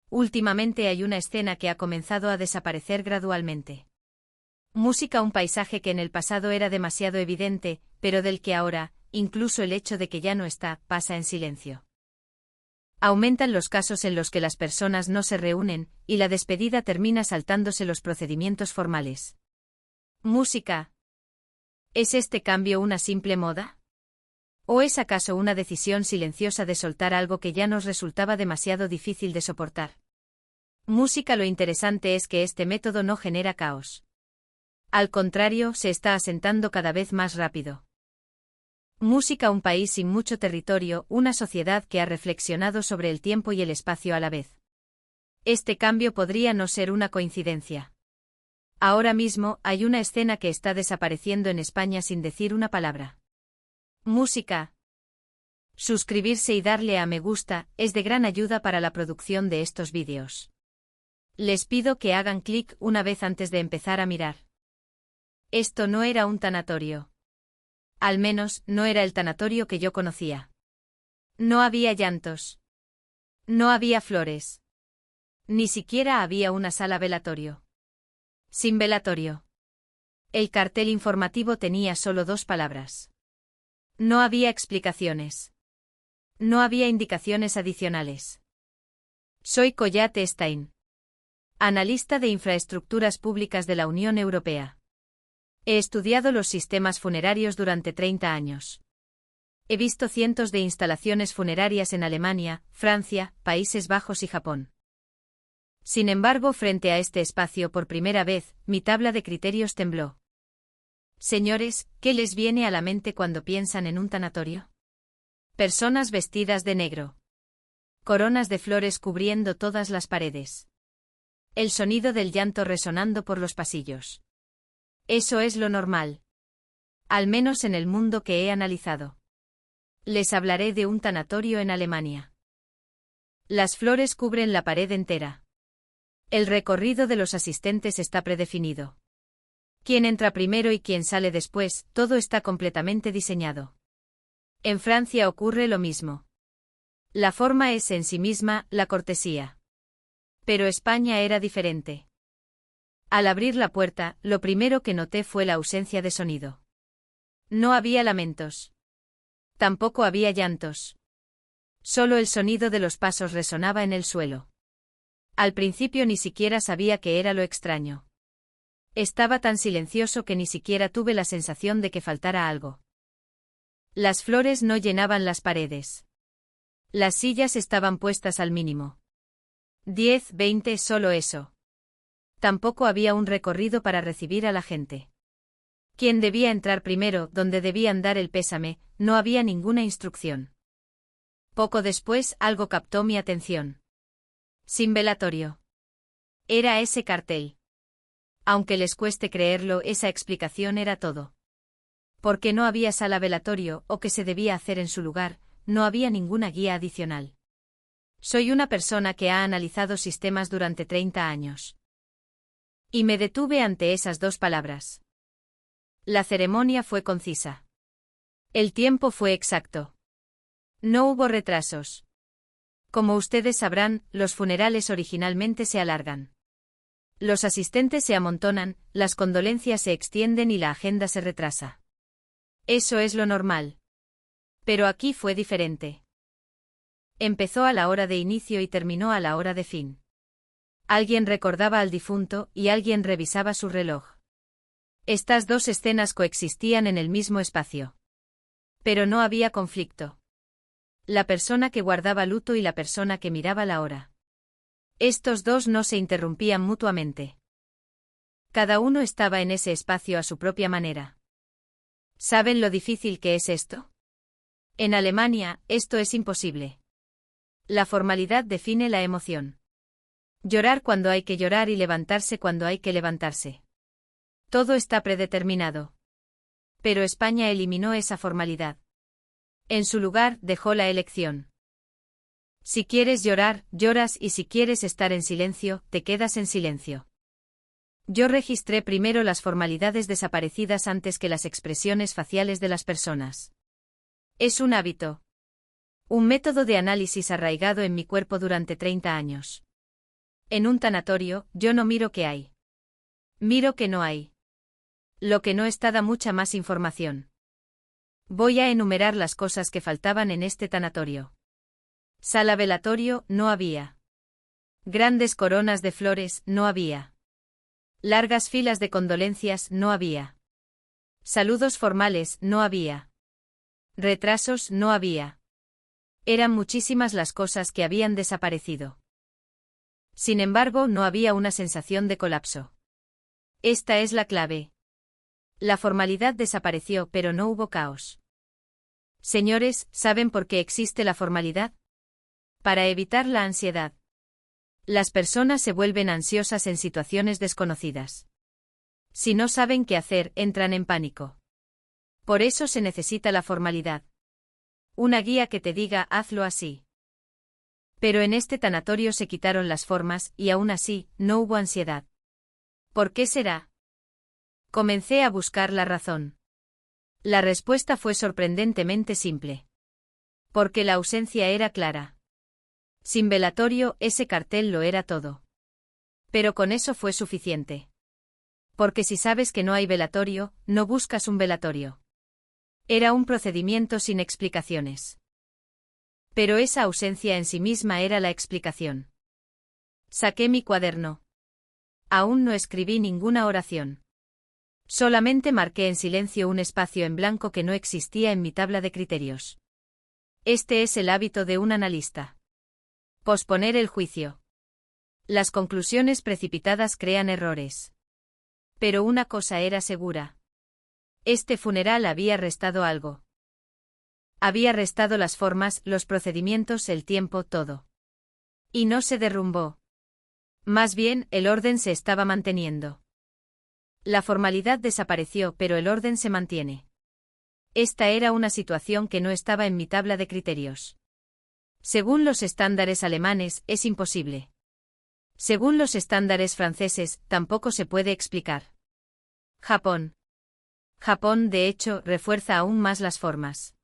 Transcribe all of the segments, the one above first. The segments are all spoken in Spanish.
Últimamente hay una escena que ha comenzado a desaparecer gradualmente. Música, un paisaje que en el pasado era demasiado evidente, pero del que ahora, incluso el hecho de que ya no está, pasa en silencio. Aumentan los casos en los que las personas no se reúnen, y la despedida termina saltándose los procedimientos formales. Música. ¿Es este cambio una simple moda? ¿O es acaso una decisión silenciosa de soltar algo que ya nos resultaba demasiado difícil de soportar? Música. Lo interesante es que este método no genera caos. Al contrario, se está asentando cada vez más rápido. Música, un país sin mucho territorio, una sociedad que ha reflexionado sobre el tiempo y el espacio a la vez. Este cambio podría no ser una coincidencia. Ahora mismo hay una escena que está desapareciendo en España sin decir una palabra. Música. Suscribirse y darle a me gusta es de gran ayuda para la producción de estos vídeos. Les pido que hagan clic una vez antes de empezar a mirar. Esto no era un tanatorio. Al menos, no era el tanatorio que yo conocía. No había llantos. No había flores. Ni siquiera había una sala velatorio. Sin velatorio. El cartel informativo tenía solo 2 palabras. No había explicaciones. No había indicaciones adicionales. Soy Collat Stein, analista de infraestructuras públicas de la Unión Europea. He estudiado los sistemas funerarios durante 30 años. He visto cientos de instalaciones funerarias en Alemania, Francia, Países Bajos y Japón. Sin embargo, frente a este espacio por primera vez, mi tabla de criterios tembló. Señores, ¿qué les viene a la mente cuando piensan en un tanatorio? Personas vestidas de negro. Coronas de flores cubriendo todas las paredes. El sonido del llanto resonando por los pasillos. Eso es lo normal. Al menos en el mundo que he analizado. Les hablaré de un tanatorio en Alemania. Las flores cubren la pared entera. El recorrido de los asistentes está predefinido. Quién entra primero y quién sale después, todo está completamente diseñado. En Francia ocurre lo mismo. La forma es en sí misma la cortesía. Pero España era diferente. Al abrir la puerta, lo primero que noté fue la ausencia de sonido. No había lamentos. Tampoco había llantos. Solo el sonido de los pasos resonaba en el suelo. Al principio ni siquiera sabía qué era lo extraño. Estaba tan silencioso que ni siquiera tuve la sensación de que faltara algo. Las flores no llenaban las paredes. Las sillas estaban puestas al mínimo. 10, 20, solo eso. Tampoco había un recorrido para recibir a la gente. ¿Quién debía entrar primero, dónde debían dar el pésame? No había ninguna instrucción. Poco después, algo captó mi atención. Sin velatorio. Era ese cartel. Aunque les cueste creerlo, esa explicación era todo. Porque no había sala velatorio, o qué se debía hacer en su lugar, no había ninguna guía adicional. Soy una persona que ha analizado sistemas durante 30 años. Y me detuve ante esas 2 palabras. La ceremonia fue concisa. El tiempo fue exacto. No hubo retrasos. Como ustedes sabrán, los funerales originalmente se alargan. Los asistentes se amontonan, las condolencias se extienden y la agenda se retrasa. Eso es lo normal. Pero aquí fue diferente. Empezó a la hora de inicio y terminó a la hora de fin. Alguien recordaba al difunto y alguien revisaba su reloj. Estas 2 escenas coexistían en el mismo espacio. Pero no había conflicto. La persona que guardaba luto y la persona que miraba la hora. Estos 2 no se interrumpían mutuamente. Cada uno estaba en ese espacio a su propia manera. ¿Saben lo difícil que es esto? En Alemania, esto es imposible. La formalidad define la emoción. Llorar cuando hay que llorar y levantarse cuando hay que levantarse. Todo está predeterminado. Pero España eliminó esa formalidad. En su lugar, dejó la elección. Si quieres llorar, lloras y si quieres estar en silencio, te quedas en silencio. Yo registré primero las formalidades desaparecidas antes que las expresiones faciales de las personas. Es un hábito. Un método de análisis arraigado en mi cuerpo durante 30 años. En un tanatorio, yo no miro qué hay. Miro que no hay. Lo que no está da mucha más información. Voy a enumerar las cosas que faltaban en este tanatorio. Sala velatorio, no había. Grandes coronas de flores, no había. Largas filas de condolencias, no había. Saludos formales, no había. Retrasos, no había. Eran muchísimas las cosas que habían desaparecido. Sin embargo, no había una sensación de colapso. Esta es la clave. La formalidad desapareció, pero no hubo caos. Señores, ¿saben por qué existe la formalidad? Para evitar la ansiedad. Las personas se vuelven ansiosas en situaciones desconocidas. Si no saben qué hacer, entran en pánico. Por eso se necesita la formalidad. Una guía que te diga, hazlo así. Pero en este tanatorio se quitaron las formas, y aún así, no hubo ansiedad. ¿Por qué será? Comencé a buscar la razón. La respuesta fue sorprendentemente simple. Porque la ausencia era clara. Sin velatorio, ese cartel lo era todo. Pero con eso fue suficiente. Porque si sabes que no hay velatorio, no buscas un velatorio. Era un procedimiento sin explicaciones. Pero esa ausencia en sí misma era la explicación. Saqué mi cuaderno. Aún no escribí ninguna oración. Solamente marqué en silencio un espacio en blanco que no existía en mi tabla de criterios. Este es el hábito de un analista. Posponer el juicio. Las conclusiones precipitadas crean errores. Pero una cosa era segura. Este funeral había restado algo. Había restado las formas, los procedimientos, el tiempo, todo. Y no se derrumbó. Más bien, el orden se estaba manteniendo. La formalidad desapareció, pero el orden se mantiene. Esta era una situación que no estaba en mi tabla de criterios. Según los estándares alemanes, es imposible. Según los estándares franceses, tampoco se puede explicar. Japón. Japón, de hecho, refuerza aún más las formas.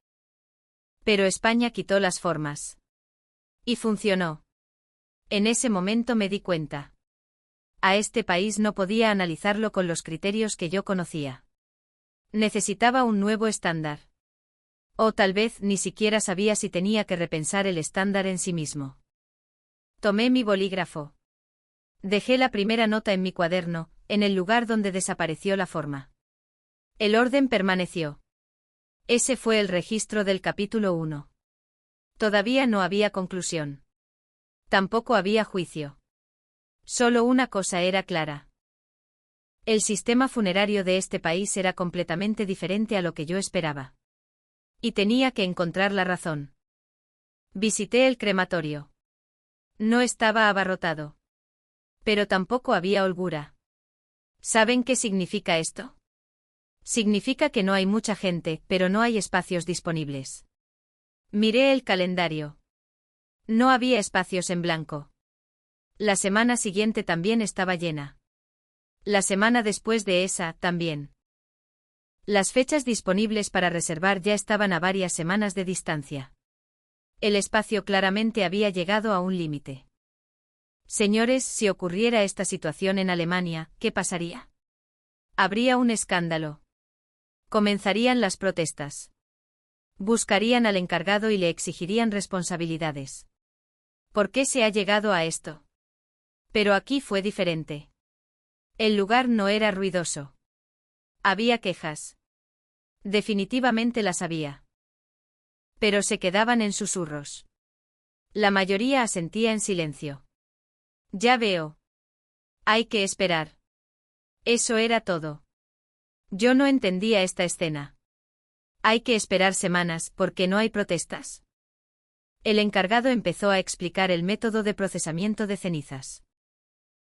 Pero España quitó las formas. Y funcionó. En ese momento me di cuenta. A este país no podía analizarlo con los criterios que yo conocía. Necesitaba un nuevo estándar. O tal vez ni siquiera sabía si tenía que repensar el estándar en sí mismo. Tomé mi bolígrafo. Dejé la primera nota en mi cuaderno, en el lugar donde desapareció la forma. El orden permaneció. Ese fue el registro del capítulo 1. Todavía no había conclusión. Tampoco había juicio. Solo una cosa era clara. El sistema funerario de este país era completamente diferente a lo que yo esperaba. Y tenía que encontrar la razón. Visité el crematorio. No estaba abarrotado. Pero tampoco había holgura. ¿Saben qué significa esto? Significa que no hay mucha gente, pero no hay espacios disponibles. Miré el calendario. No había espacios en blanco. La semana siguiente también estaba llena. La semana después de esa, también. Las fechas disponibles para reservar ya estaban a varias semanas de distancia. El espacio claramente había llegado a un límite. Señores, si ocurriera esta situación en Alemania, ¿qué pasaría? Habría un escándalo. Comenzarían las protestas. Buscarían al encargado y le exigirían responsabilidades. ¿Por qué se ha llegado a esto? Pero aquí fue diferente. El lugar no era ruidoso. Había quejas. Definitivamente las había. Pero se quedaban en susurros. La mayoría asentía en silencio. Ya veo. Hay que esperar. Eso era todo. Yo no entendía esta escena. Hay que esperar semanas porque no hay protestas. El encargado empezó a explicar el método de procesamiento de cenizas.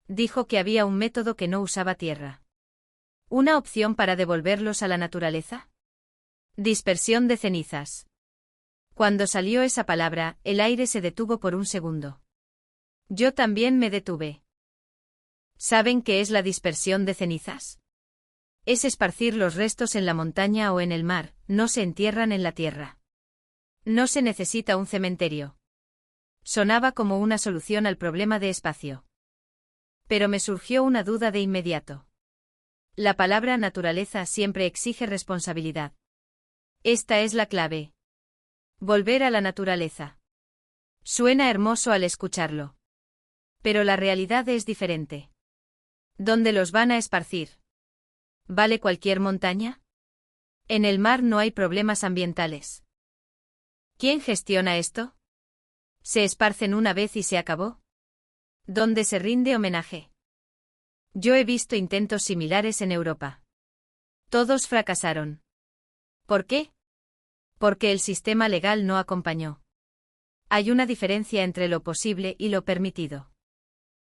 Dijo que había un método que no usaba tierra. ¿Una opción para devolverlos a la naturaleza? Dispersión de cenizas. Cuando salió esa palabra, el aire se detuvo por un segundo. Yo también me detuve. ¿Saben qué es la dispersión de cenizas? Es esparcir los restos en la montaña o en el mar, no se entierran en la tierra. No se necesita un cementerio. Sonaba como una solución al problema de espacio. Pero me surgió una duda de inmediato. La palabra naturaleza siempre exige responsabilidad. Esta es la clave. Volver a la naturaleza. Suena hermoso al escucharlo. Pero la realidad es diferente. ¿Dónde los van a esparcir? ¿Vale cualquier montaña? En el mar no hay problemas ambientales. ¿Quién gestiona esto? ¿Se esparcen una vez y se acabó? ¿Dónde se rinde homenaje? Yo he visto intentos similares en Europa. Todos fracasaron. ¿Por qué? Porque el sistema legal no acompañó. Hay una diferencia entre lo posible y lo permitido.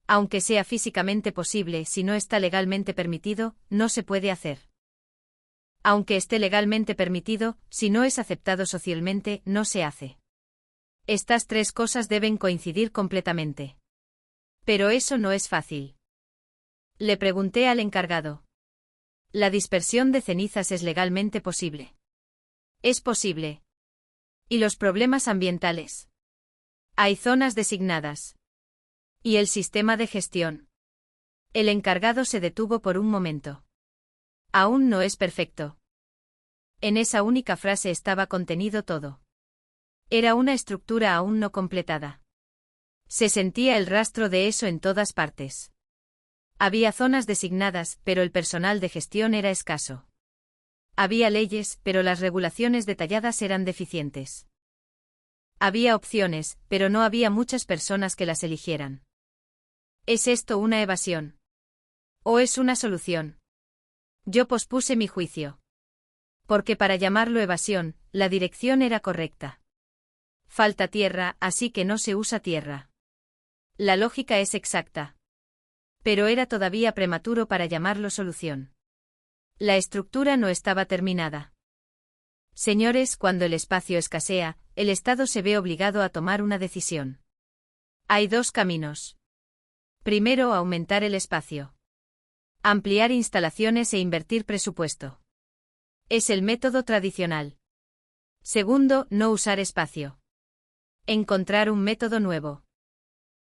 Aunque sea físicamente posible, si no está legalmente permitido, no se puede hacer. Aunque esté legalmente permitido, si no es aceptado socialmente, no se hace. Estas tres cosas deben coincidir completamente. Pero eso no es fácil. Le pregunté al encargado. La dispersión de cenizas es legalmente posible. Es posible. ¿Y los problemas ambientales? Hay zonas designadas. ¿Y el sistema de gestión? El encargado se detuvo por un momento. Aún no es perfecto. En esa única frase estaba contenido todo. Era una estructura aún no completada. Se sentía el rastro de eso en todas partes. Había zonas designadas, pero el personal de gestión era escaso. Había leyes, pero las regulaciones detalladas eran deficientes. Había opciones, pero no había muchas personas que las eligieran. ¿Es esto una evasión? ¿O es una solución? Yo pospuse mi juicio. Porque para llamarlo evasión, la dirección era correcta. Falta tierra, así que no se usa tierra. La lógica es exacta. Pero era todavía prematuro para llamarlo solución. La estructura no estaba terminada. Señores, cuando el espacio escasea, el Estado se ve obligado a tomar una decisión. Hay dos caminos. Primero, aumentar el espacio. Ampliar instalaciones e invertir presupuesto. Es el método tradicional. Segundo, no usar espacio. Encontrar un método nuevo.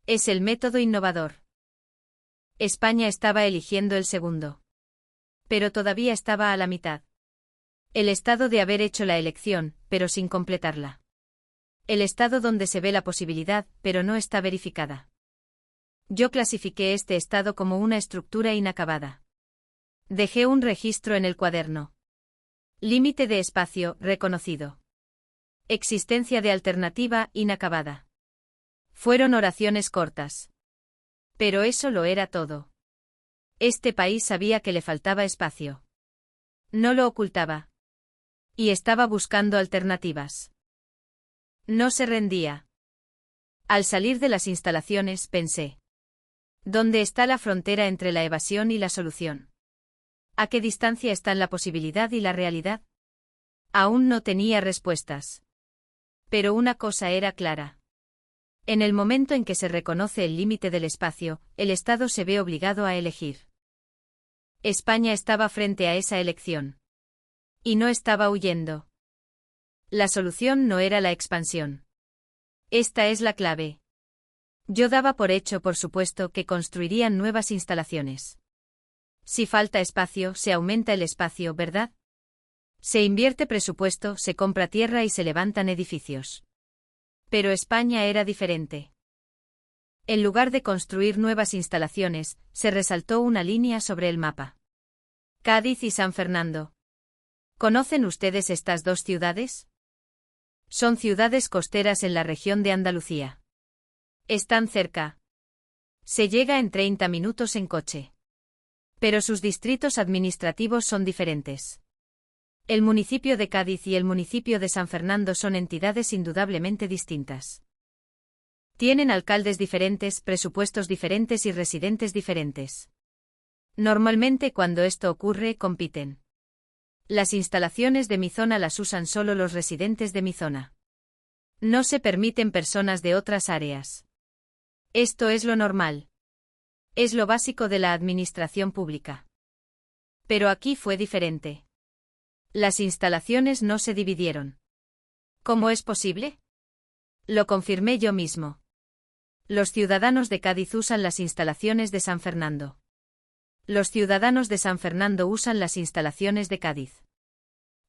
Es el método innovador. España estaba eligiendo el segundo. Pero todavía estaba a la mitad. El estado de haber hecho la elección, pero sin completarla. El estado donde se ve la posibilidad, pero no está verificada. Yo clasifiqué este estado como una estructura inacabada. Dejé un registro en el cuaderno. Límite de espacio, reconocido. Existencia de alternativa, inacabada. Fueron oraciones cortas. Pero eso lo era todo. Este país sabía que le faltaba espacio. No lo ocultaba. Y estaba buscando alternativas. No se rendía. Al salir de las instalaciones, pensé. ¿Dónde está la frontera entre la evasión y la solución? ¿A qué distancia están la posibilidad y la realidad? Aún no tenía respuestas. Pero una cosa era clara. En el momento en que se reconoce el límite del espacio, el Estado se ve obligado a elegir. España estaba frente a esa elección. Y no estaba huyendo. La solución no era la expansión. Esta es la clave. Yo daba por hecho, por supuesto, que construirían nuevas instalaciones. Si falta espacio, se aumenta el espacio, ¿verdad? Se invierte presupuesto, se compra tierra y se levantan edificios. Pero España era diferente. En lugar de construir nuevas instalaciones, se resaltó una línea sobre el mapa. Cádiz y San Fernando. ¿Conocen ustedes estas dos ciudades? Son ciudades costeras en la región de Andalucía. Están cerca. Se llega en 30 minutos en coche. Pero sus distritos administrativos son diferentes. El municipio de Cádiz y el municipio de San Fernando son entidades indudablemente distintas. Tienen alcaldes diferentes, presupuestos diferentes y residentes diferentes. Normalmente cuando esto ocurre, compiten. Las instalaciones de mi zona las usan solo los residentes de mi zona. No se permiten personas de otras áreas. Esto es lo normal. Es lo básico de la administración pública. Pero aquí fue diferente. Las instalaciones no se dividieron. ¿Cómo es posible? Lo confirmé yo mismo. Los ciudadanos de Cádiz usan las instalaciones de San Fernando. Los ciudadanos de San Fernando usan las instalaciones de Cádiz.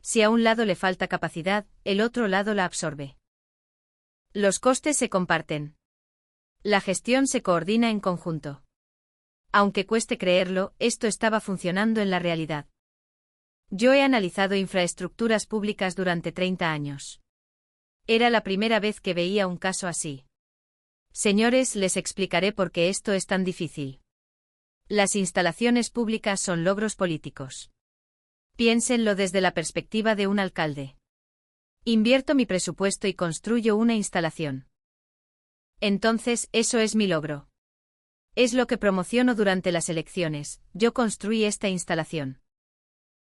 Si a un lado le falta capacidad, el otro lado la absorbe. Los costes se comparten. La gestión se coordina en conjunto. Aunque cueste creerlo, esto estaba funcionando en la realidad. Yo he analizado infraestructuras públicas durante 30 años. Era la primera vez que veía un caso así. Señores, les explicaré por qué esto es tan difícil. Las instalaciones públicas son logros políticos. Piénsenlo desde la perspectiva de un alcalde. Invierto mi presupuesto y construyo una instalación. Entonces, eso es mi logro. Es lo que promociono durante las elecciones, yo construí esta instalación.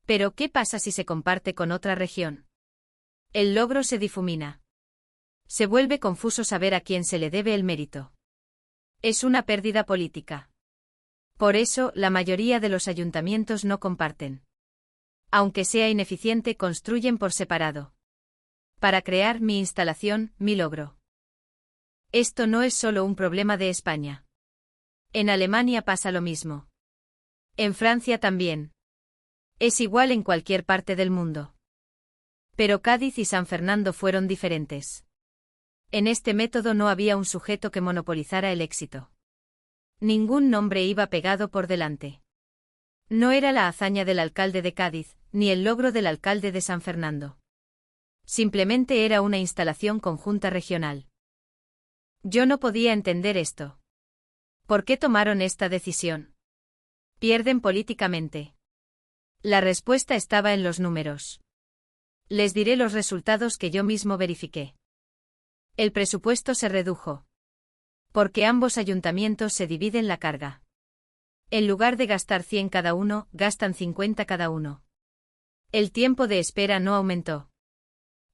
Pero, ¿qué pasa si se comparte con otra región? El logro se difumina. Se vuelve confuso saber a quién se le debe el mérito. Es una pérdida política. Por eso, la mayoría de los ayuntamientos no comparten. Aunque sea ineficiente, construyen por separado. Para crear mi instalación, mi logro. Esto no es solo un problema de España. En Alemania pasa lo mismo. En Francia también. Es igual en cualquier parte del mundo. Pero Cádiz y San Fernando fueron diferentes. En este método no había un sujeto que monopolizara el éxito. Ningún nombre iba pegado por delante. No era la hazaña del alcalde de Cádiz, ni el logro del alcalde de San Fernando. Simplemente era una instalación conjunta regional. Yo no podía entender esto. ¿Por qué tomaron esta decisión? Pierden políticamente. La respuesta estaba en los números. Les diré los resultados que yo mismo verifiqué. El presupuesto se redujo. Porque ambos ayuntamientos se dividen la carga. En lugar de gastar 100 cada uno, gastan 50 cada uno. El tiempo de espera no aumentó.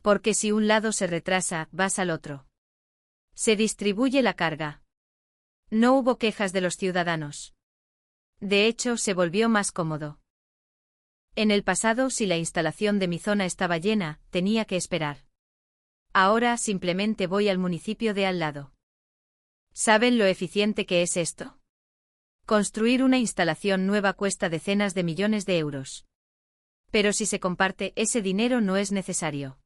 Porque si un lado se retrasa, vas al otro. Se distribuye la carga. No hubo quejas de los ciudadanos. De hecho, se volvió más cómodo. En el pasado, si la instalación de mi zona estaba llena, tenía que esperar. Ahora simplemente voy al municipio de al lado. ¿Saben lo eficiente que es esto? Construir una instalación nueva cuesta decenas de millones de euros. Pero si se comparte, ese dinero no es necesario.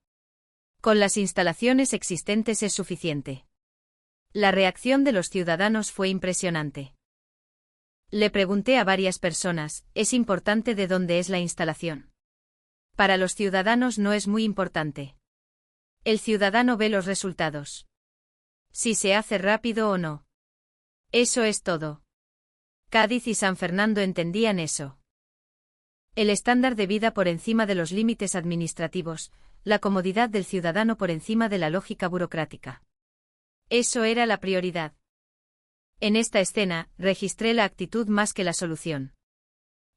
Con las instalaciones existentes es suficiente. La reacción de los ciudadanos fue impresionante. Le pregunté a varias personas, ¿es importante de dónde es la instalación? Para los ciudadanos no es muy importante. El ciudadano ve los resultados. Si se hace rápido o no. Eso es todo. Cádiz y San Fernando entendían eso. El estándar de vida por encima de los límites administrativos, la comodidad del ciudadano por encima de la lógica burocrática. Eso era la prioridad. En esta escena, registré la actitud más que la solución.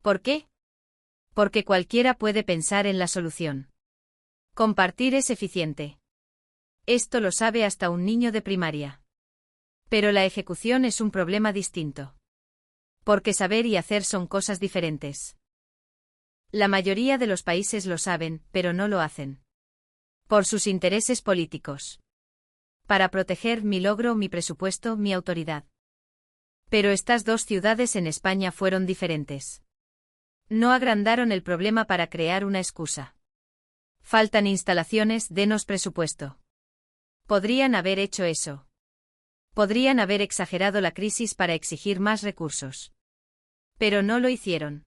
¿Por qué? Porque cualquiera puede pensar en la solución. Compartir es eficiente. Esto lo sabe hasta un niño de primaria. Pero la ejecución es un problema distinto. Porque saber y hacer son cosas diferentes. La mayoría de los países lo saben, pero no lo hacen. Por sus intereses políticos. Para proteger mi logro, mi presupuesto, mi autoridad. Pero estas dos ciudades en España fueron diferentes. No agrandaron el problema para crear una excusa. Faltan instalaciones, denos presupuesto. Podrían haber hecho eso. Podrían haber exagerado la crisis para exigir más recursos. Pero no lo hicieron.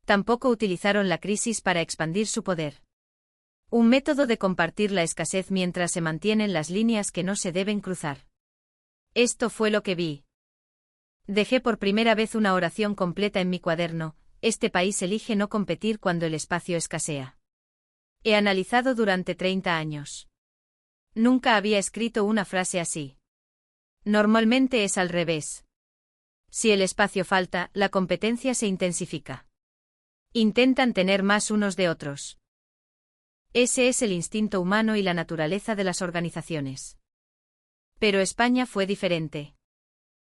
Tampoco utilizaron la crisis para expandir su poder. Un método de compartir la escasez mientras se mantienen las líneas que no se deben cruzar. Esto fue lo que vi. Dejé por primera vez una oración completa en mi cuaderno: este país elige no competir cuando el espacio escasea. He analizado durante 30 años. Nunca había escrito una frase así. Normalmente es al revés. Si el espacio falta, la competencia se intensifica. Intentan tener más unos de otros. Ese es el instinto humano y la naturaleza de las organizaciones. Pero España fue diferente.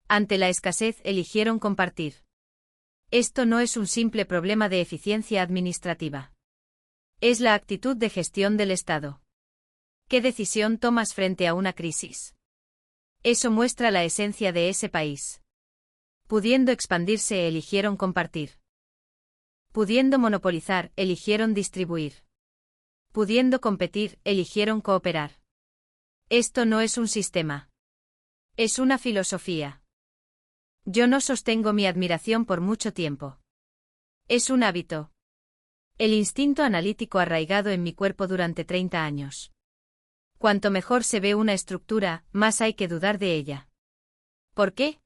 Ante la escasez eligieron compartir. Esto no es un simple problema de eficiencia administrativa. Es la actitud de gestión del Estado. ¿Qué decisión tomas frente a una crisis? Eso muestra la esencia de ese país. Pudiendo expandirse, eligieron compartir. Pudiendo monopolizar, eligieron distribuir. Pudiendo competir, eligieron cooperar. Esto no es un sistema. Es una filosofía. Yo no sostengo mi admiración por mucho tiempo. Es un hábito. El instinto analítico arraigado en mi cuerpo durante 30 años. Cuanto mejor se ve una estructura, más hay que dudar de ella. ¿Por qué?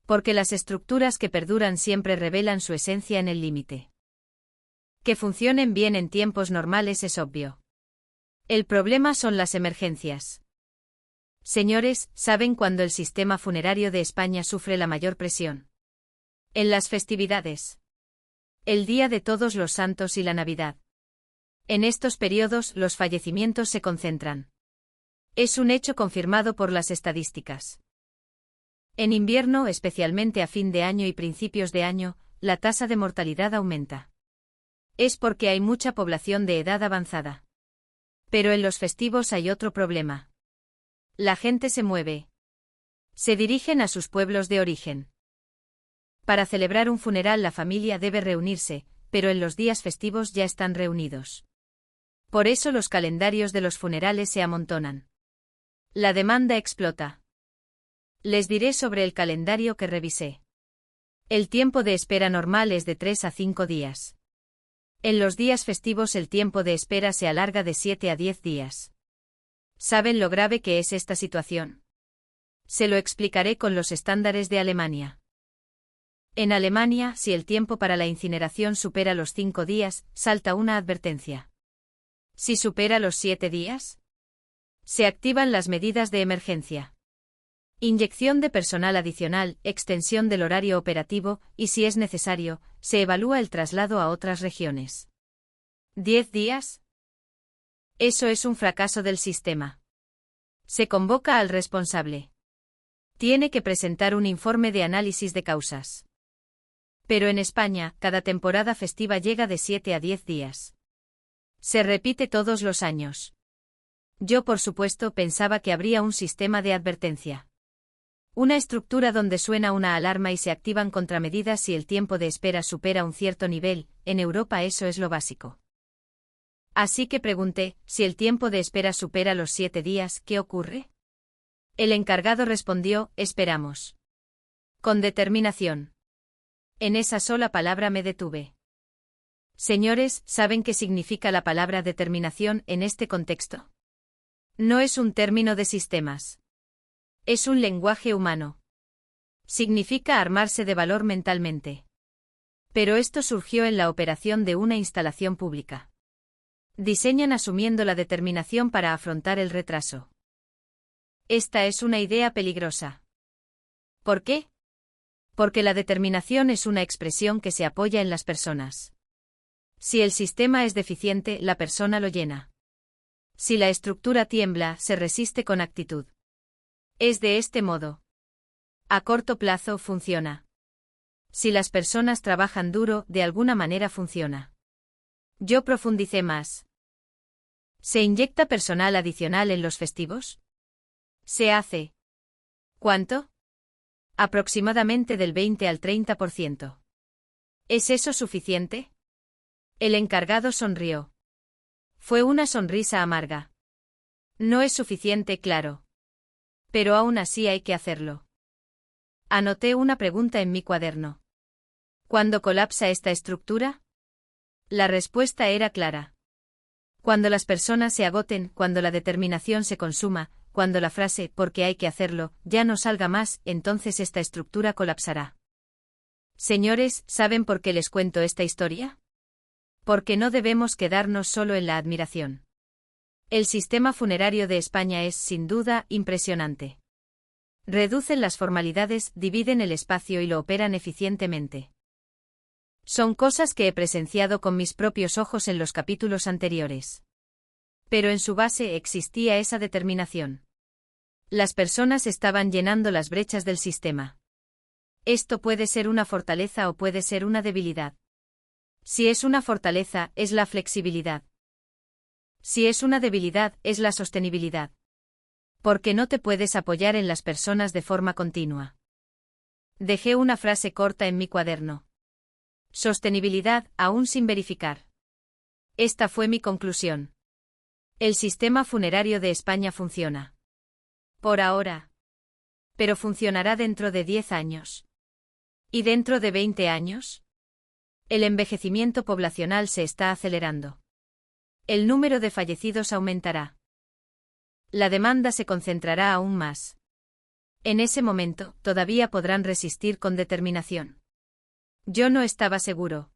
Porque las estructuras que perduran siempre revelan su esencia en el límite. Que funcionen bien en tiempos normales es obvio. El problema son las emergencias. Señores, ¿saben cuándo el sistema funerario de España sufre la mayor presión? En las festividades. El Día de Todos los Santos y la Navidad. En estos periodos los fallecimientos se concentran. Es un hecho confirmado por las estadísticas. En invierno, especialmente a fin de año y principios de año, la tasa de mortalidad aumenta. Es porque hay mucha población de edad avanzada. Pero en los festivos hay otro problema. La gente se mueve. Se dirigen a sus pueblos de origen. Para celebrar un funeral la familia debe reunirse, pero en los días festivos ya están reunidos. Por eso los calendarios de los funerales se amontonan. La demanda explota. Les diré sobre el calendario que revisé. El tiempo de espera normal es de 3 a 5 días. En los días festivos el tiempo de espera se alarga de 7 a 10 días. ¿Saben lo grave que es esta situación? Se lo explicaré con los estándares de Alemania. En Alemania, si el tiempo para la incineración supera los 5 días, salta una advertencia. Si supera los 7 días, se activan las medidas de emergencia. Inyección de personal adicional, extensión del horario operativo, y si es necesario, se evalúa el traslado a otras regiones. ¿10 días? Eso es un fracaso del sistema. Se convoca al responsable. Tiene que presentar un informe de análisis de causas. Pero en España, cada temporada festiva llega de 7 a 10 días. Se repite todos los años. Yo, por supuesto, pensaba que habría un sistema de advertencia. Una estructura donde suena una alarma y se activan contramedidas si el tiempo de espera supera un cierto nivel. En Europa eso es lo básico. Así que pregunté, si el tiempo de espera supera los 7 días, ¿qué ocurre? El encargado respondió, esperamos. Con determinación. En esa sola palabra me detuve. Señores, ¿saben qué significa la palabra determinación en este contexto? No es un término de sistemas. Es un lenguaje humano. Significa armarse de valor mentalmente. Pero esto surgió en la operación de una instalación pública. Diseñan asumiendo la determinación para afrontar el retraso. Esta es una idea peligrosa. ¿Por qué? Porque la determinación es una expresión que se apoya en las personas. Si el sistema es deficiente, la persona lo llena. Si la estructura tiembla, se resiste con actitud. Es de este modo. A corto plazo funciona. Si las personas trabajan duro, de alguna manera funciona. Yo profundicé más. ¿Se inyecta personal adicional en los festivos? Se hace. ¿Cuánto? Aproximadamente del 20 al 30%. ¿Es eso suficiente? El encargado sonrió. Fue una sonrisa amarga. No es suficiente, claro. Pero aún así hay que hacerlo. Anoté una pregunta en mi cuaderno. ¿Cuándo colapsa esta estructura? La respuesta era clara. Cuando las personas se agoten, cuando la determinación se consuma, cuando la frase «porque hay que hacerlo» ya no salga más, entonces esta estructura colapsará. Señores, ¿saben por qué les cuento esta historia? Porque no debemos quedarnos solo en la admiración. El sistema funerario de España es, sin duda, impresionante. Reducen las formalidades, dividen el espacio y lo operan eficientemente. Son cosas que he presenciado con mis propios ojos en los capítulos anteriores. Pero en su base existía esa determinación. Las personas estaban llenando las brechas del sistema. Esto puede ser una fortaleza o puede ser una debilidad. Si es una fortaleza, es la flexibilidad. Si es una debilidad, es la sostenibilidad. Porque no te puedes apoyar en las personas de forma continua. Dejé una frase corta en mi cuaderno. Sostenibilidad, aún sin verificar. Esta fue mi conclusión. El sistema funerario de España funciona. Por ahora. Pero funcionará dentro de 10 años. ¿Y dentro de 20 años? El envejecimiento poblacional se está acelerando. El número de fallecidos aumentará. La demanda se concentrará aún más. En ese momento, todavía podrán resistir con determinación. Yo no estaba seguro.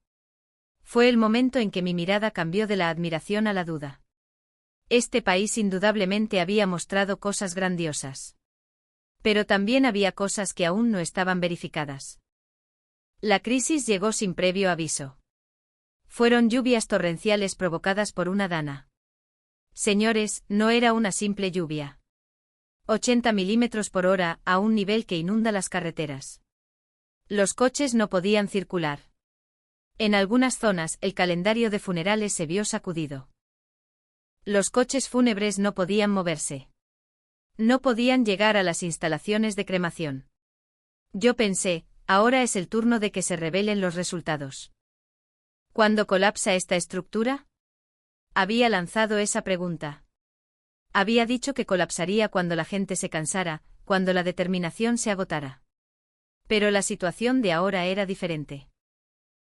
Fue el momento en que mi mirada cambió de la admiración a la duda. Este país indudablemente había mostrado cosas grandiosas. Pero también había cosas que aún no estaban verificadas. La crisis llegó sin previo aviso. Fueron lluvias torrenciales provocadas por una dana. Señores, no era una simple lluvia. 80 milímetros por hora, a un nivel que inunda las carreteras. Los coches no podían circular. En algunas zonas, el calendario de funerales se vio sacudido. Los coches fúnebres no podían moverse. No podían llegar a las instalaciones de cremación. Yo pensé, ahora es el turno de que se revelen los resultados. ¿Cuándo colapsa esta estructura? Había lanzado esa pregunta. Había dicho que colapsaría cuando la gente se cansara, cuando la determinación se agotara. Pero la situación de ahora era diferente.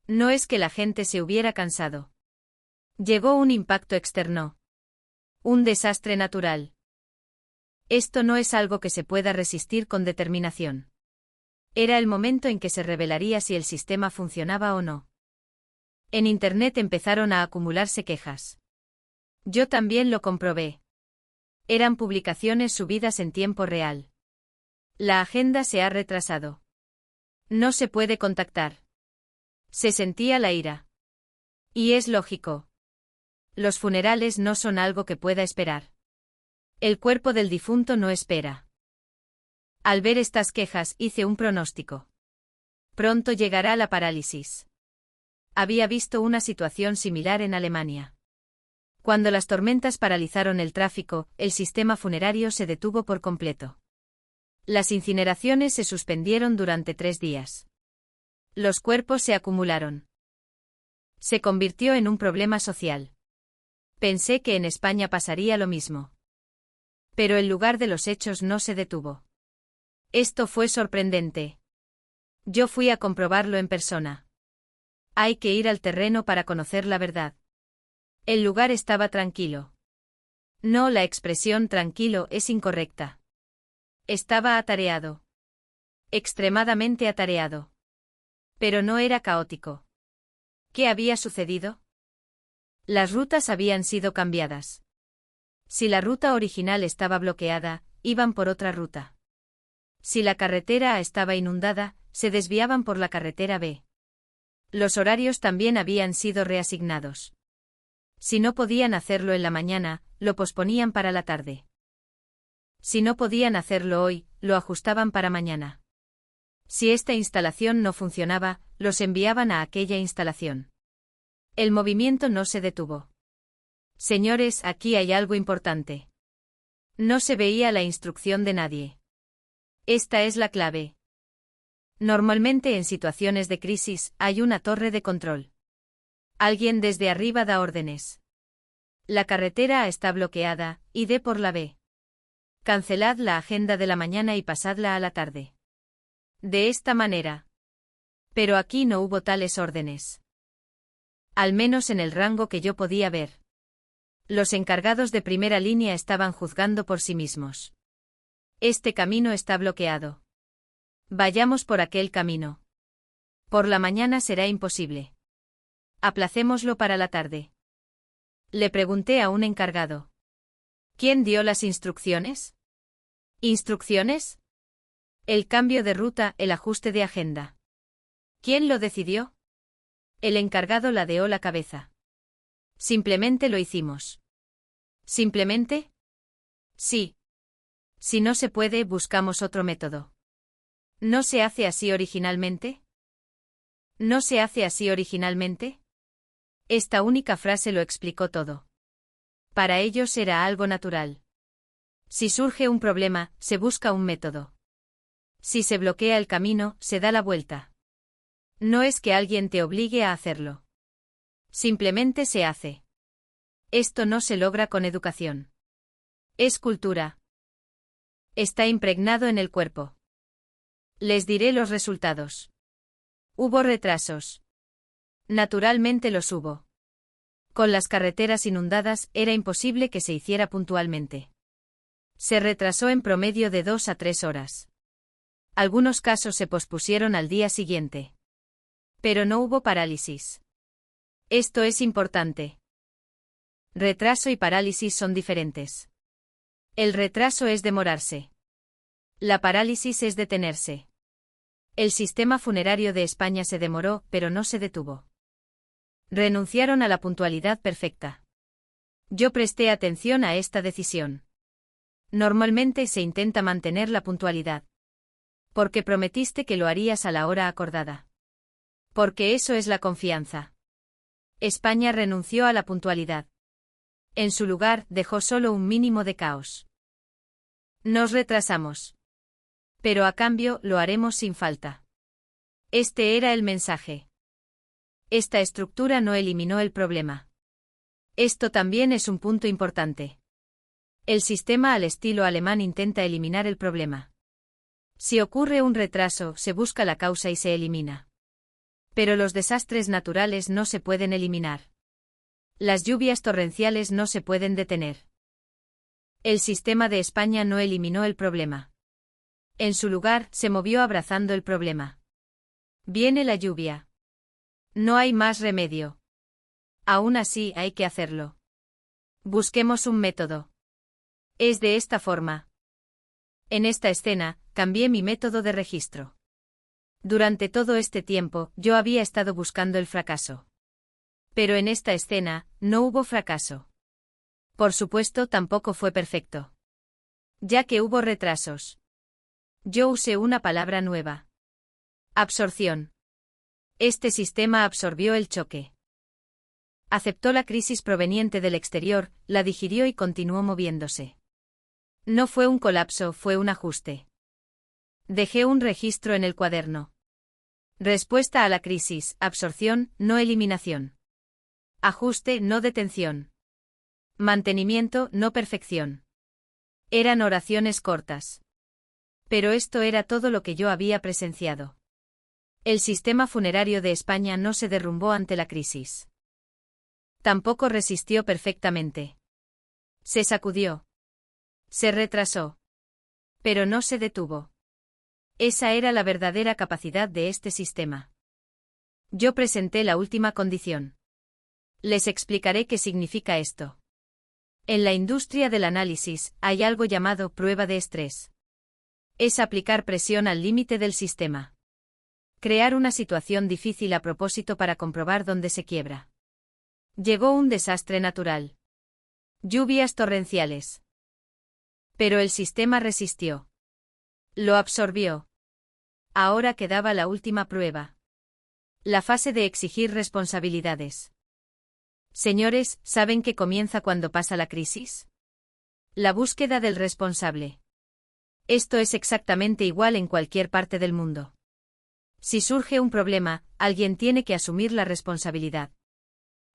No es que la gente se hubiera cansado. Llegó un impacto externo. Un desastre natural. Esto no es algo que se pueda resistir con determinación. Era el momento en que se revelaría si el sistema funcionaba o no. En Internet empezaron a acumularse quejas. Yo también lo comprobé. Eran publicaciones subidas en tiempo real. La agenda se ha retrasado. No se puede contactar. Se sentía la ira. Y es lógico. Los funerales no son algo que pueda esperar. El cuerpo del difunto no espera. Al ver estas quejas hice un pronóstico. Pronto llegará la parálisis. Había visto una situación similar en Alemania. Cuando las tormentas paralizaron el tráfico, el sistema funerario se detuvo por completo. Las incineraciones se suspendieron durante 3 días. Los cuerpos se acumularon. Se convirtió en un problema social. Pensé que en España pasaría lo mismo. Pero el lugar de los hechos no se detuvo. Esto fue sorprendente. Yo fui a comprobarlo en persona. Hay que ir al terreno para conocer la verdad. El lugar estaba tranquilo. No, la expresión tranquilo es incorrecta. Estaba atareado. Extremadamente atareado. Pero no era caótico. ¿Qué había sucedido? Las rutas habían sido cambiadas. Si la ruta original estaba bloqueada, iban por otra ruta. Si la carretera A estaba inundada, se desviaban por la carretera B. Los horarios también habían sido reasignados. Si no podían hacerlo en la mañana, lo posponían para la tarde. Si no podían hacerlo hoy, lo ajustaban para mañana. Si esta instalación no funcionaba, los enviaban a aquella instalación. El movimiento no se detuvo. Señores, aquí hay algo importante. No se veía la instrucción de nadie. Esta es la clave. Normalmente en situaciones de crisis hay una torre de control. Alguien desde arriba da órdenes. La carretera A está bloqueada, id por la B. Cancelad la agenda de la mañana y pasadla a la tarde. De esta manera. Pero aquí no hubo tales órdenes. Al menos en el rango que yo podía ver. Los encargados de primera línea estaban juzgando por sí mismos. Este camino está bloqueado. Vayamos por aquel camino. Por la mañana será imposible. Aplacémoslo para la tarde. Le pregunté a un encargado. ¿Quién dio las instrucciones? ¿Instrucciones? El cambio de ruta, el ajuste de agenda. ¿Quién lo decidió? El encargado ladeó la cabeza. Simplemente lo hicimos. ¿Simplemente? Sí. Si no se puede, buscamos otro método. ¿No se hace así originalmente? ¿No se hace así originalmente? Esta única frase lo explicó todo. Para ellos era algo natural. Si surge un problema, se busca un método. Si se bloquea el camino, se da la vuelta. No es que alguien te obligue a hacerlo. Simplemente se hace. Esto no se logra con educación. Es cultura. Está impregnado en el cuerpo. Les diré los resultados. Hubo retrasos. Naturalmente los hubo. Con las carreteras inundadas, era imposible que se hiciera puntualmente. Se retrasó en promedio de 2 a 3 horas. Algunos casos se pospusieron al día siguiente. Pero no hubo parálisis. Esto es importante. Retraso y parálisis son diferentes. El retraso es demorarse. La parálisis es detenerse. El sistema funerario de España se demoró, pero no se detuvo. Renunciaron a la puntualidad perfecta. Yo presté atención a esta decisión. Normalmente se intenta mantener la puntualidad. Porque prometiste que lo harías a la hora acordada. Porque eso es la confianza. España renunció a la puntualidad. En su lugar, dejó solo un mínimo de caos. Nos retrasamos. Pero a cambio, lo haremos sin falta. Este era el mensaje. Esta estructura no eliminó el problema. Esto también es un punto importante. El sistema al estilo alemán intenta eliminar el problema. Si ocurre un retraso, se busca la causa y se elimina. Pero los desastres naturales no se pueden eliminar. Las lluvias torrenciales no se pueden detener. El sistema de España no eliminó el problema. En su lugar, se movió abrazando el problema. Viene la lluvia. No hay más remedio. Aún así, hay que hacerlo. Busquemos un método. Es de esta forma. En esta escena, cambié mi método de registro. Durante todo este tiempo, yo había estado buscando el fracaso. Pero en esta escena, no hubo fracaso. Por supuesto, tampoco fue perfecto. Ya que hubo retrasos. Yo usé una palabra nueva. Absorción. Este sistema absorbió el choque. Aceptó la crisis proveniente del exterior, la digirió y continuó moviéndose. No fue un colapso, fue un ajuste. Dejé un registro en el cuaderno. Respuesta a la crisis, absorción, no eliminación. Ajuste, no detención. Mantenimiento, no perfección. Eran oraciones cortas. Pero esto era todo lo que yo había presenciado. El sistema funerario de España no se derrumbó ante la crisis. Tampoco resistió perfectamente. Se sacudió. Se retrasó. Pero no se detuvo. Esa era la verdadera capacidad de este sistema. Yo presenté la última condición. Les explicaré qué significa esto. En la industria del análisis, hay algo llamado prueba de estrés. Es aplicar presión al límite del sistema. Crear una situación difícil a propósito para comprobar dónde se quiebra. Llegó un desastre natural. Lluvias torrenciales. Pero el sistema resistió. Lo absorbió. Ahora quedaba la última prueba. La fase de exigir responsabilidades. Señores, ¿saben qué comienza cuando pasa la crisis? La búsqueda del responsable. Esto es exactamente igual en cualquier parte del mundo. Si surge un problema, alguien tiene que asumir la responsabilidad.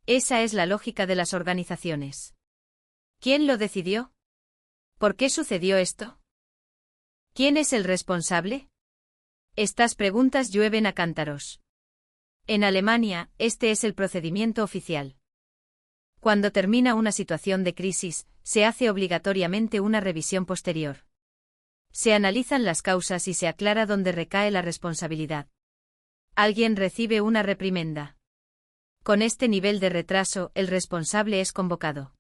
Esa es la lógica de las organizaciones. ¿Quién lo decidió? ¿Por qué sucedió esto? ¿Quién es el responsable? Estas preguntas llueven a cántaros. En Alemania, este es el procedimiento oficial. Cuando termina una situación de crisis, se hace obligatoriamente una revisión posterior. Se analizan las causas y se aclara dónde recae la responsabilidad. Alguien recibe una reprimenda. Con este nivel de retraso, el responsable es convocado.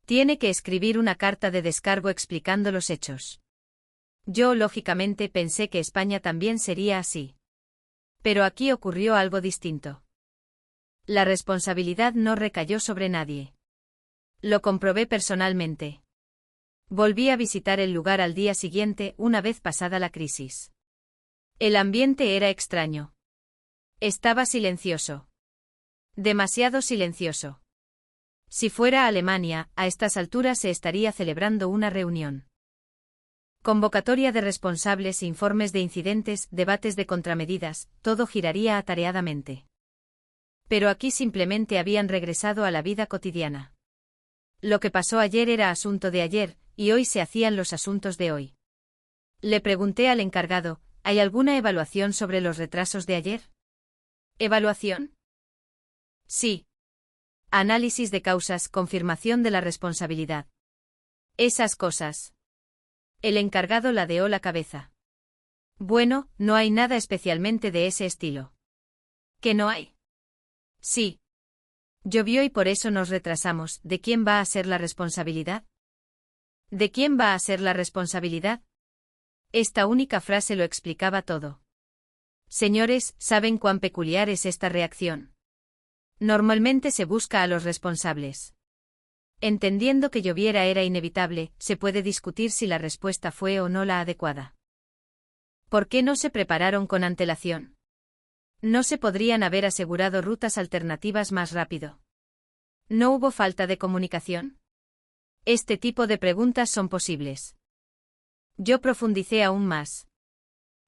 Tiene que escribir una carta de descargo explicando los hechos. Yo, lógicamente, pensé que España también sería así. Pero aquí ocurrió algo distinto. La responsabilidad no recayó sobre nadie. Lo comprobé personalmente. Volví a visitar el lugar al día siguiente, una vez pasada la crisis. El ambiente era extraño. Estaba silencioso. Demasiado silencioso. Si fuera Alemania, a estas alturas se estaría celebrando una reunión. Convocatoria de responsables, informes de incidentes, debates de contramedidas, todo giraría atareadamente. Pero aquí simplemente habían regresado a la vida cotidiana. Lo que pasó ayer era asunto de ayer, y hoy se hacían los asuntos de hoy. Le pregunté al encargado, ¿hay alguna evaluación sobre los retrasos de ayer? ¿Evaluación? Sí. Análisis de causas, confirmación de la responsabilidad. Esas cosas. El encargado ladeó la cabeza. Bueno, no hay nada especialmente de ese estilo. ¿Qué no hay? Sí. Llovió y por eso nos retrasamos. ¿De quién va a ser la responsabilidad? ¿De quién va a ser la responsabilidad? Esta única frase lo explicaba todo. Señores, ¿saben cuán peculiar es esta reacción? Normalmente se busca a los responsables. Entendiendo que lloviera era inevitable, se puede discutir si la respuesta fue o no la adecuada. ¿Por qué no se prepararon con antelación? ¿No se podrían haber asegurado rutas alternativas más rápido? ¿No hubo falta de comunicación? Este tipo de preguntas son posibles. Yo profundicé aún más.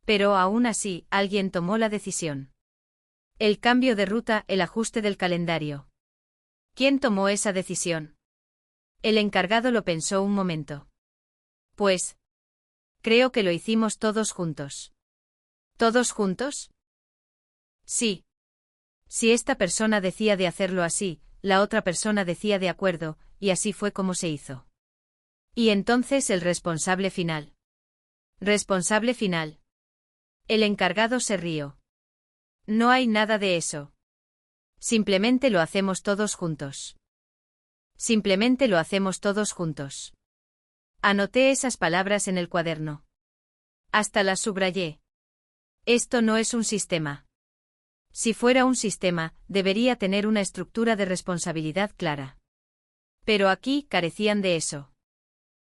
Pero aún así, alguien tomó la decisión. El cambio de ruta, el ajuste del calendario. ¿Quién tomó esa decisión? El encargado lo pensó un momento. Pues, creo que lo hicimos todos juntos. ¿Todos juntos? Sí. Si esta persona decía de hacerlo así, la otra persona decía de acuerdo, y así fue como se hizo. Y entonces el responsable final. ¿Responsable final? El encargado se rió. No hay nada de eso. Simplemente lo hacemos todos juntos. Simplemente lo hacemos todos juntos. Anoté esas palabras en el cuaderno. Hasta las subrayé. Esto no es un sistema. Si fuera un sistema, debería tener una estructura de responsabilidad clara. Pero aquí carecían de eso.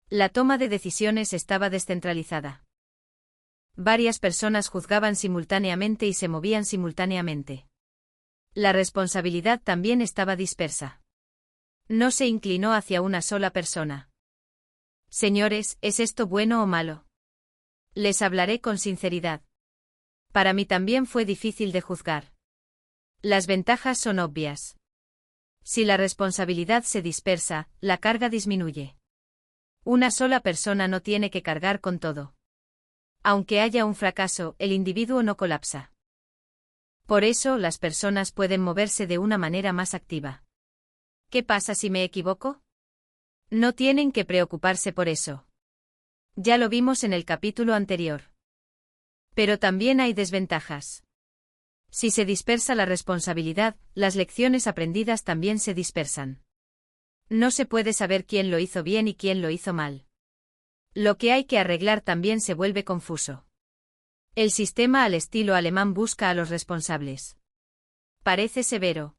La toma de decisiones estaba descentralizada. Varias personas juzgaban simultáneamente y se movían simultáneamente. La responsabilidad también estaba dispersa. No se inclinó hacia una sola persona. Señores, ¿es esto bueno o malo? Les hablaré con sinceridad. Para mí también fue difícil de juzgar. Las ventajas son obvias. Si la responsabilidad se dispersa, la carga disminuye. Una sola persona no tiene que cargar con todo. Aunque haya un fracaso, el individuo no colapsa. Por eso las personas pueden moverse de una manera más activa. ¿Qué pasa si me equivoco? No tienen que preocuparse por eso. Ya lo vimos en el capítulo anterior. Pero también hay desventajas. Si se dispersa la responsabilidad, las lecciones aprendidas también se dispersan. No se puede saber quién lo hizo bien y quién lo hizo mal. Lo que hay que arreglar también se vuelve confuso. El sistema al estilo alemán busca a los responsables. Parece severo.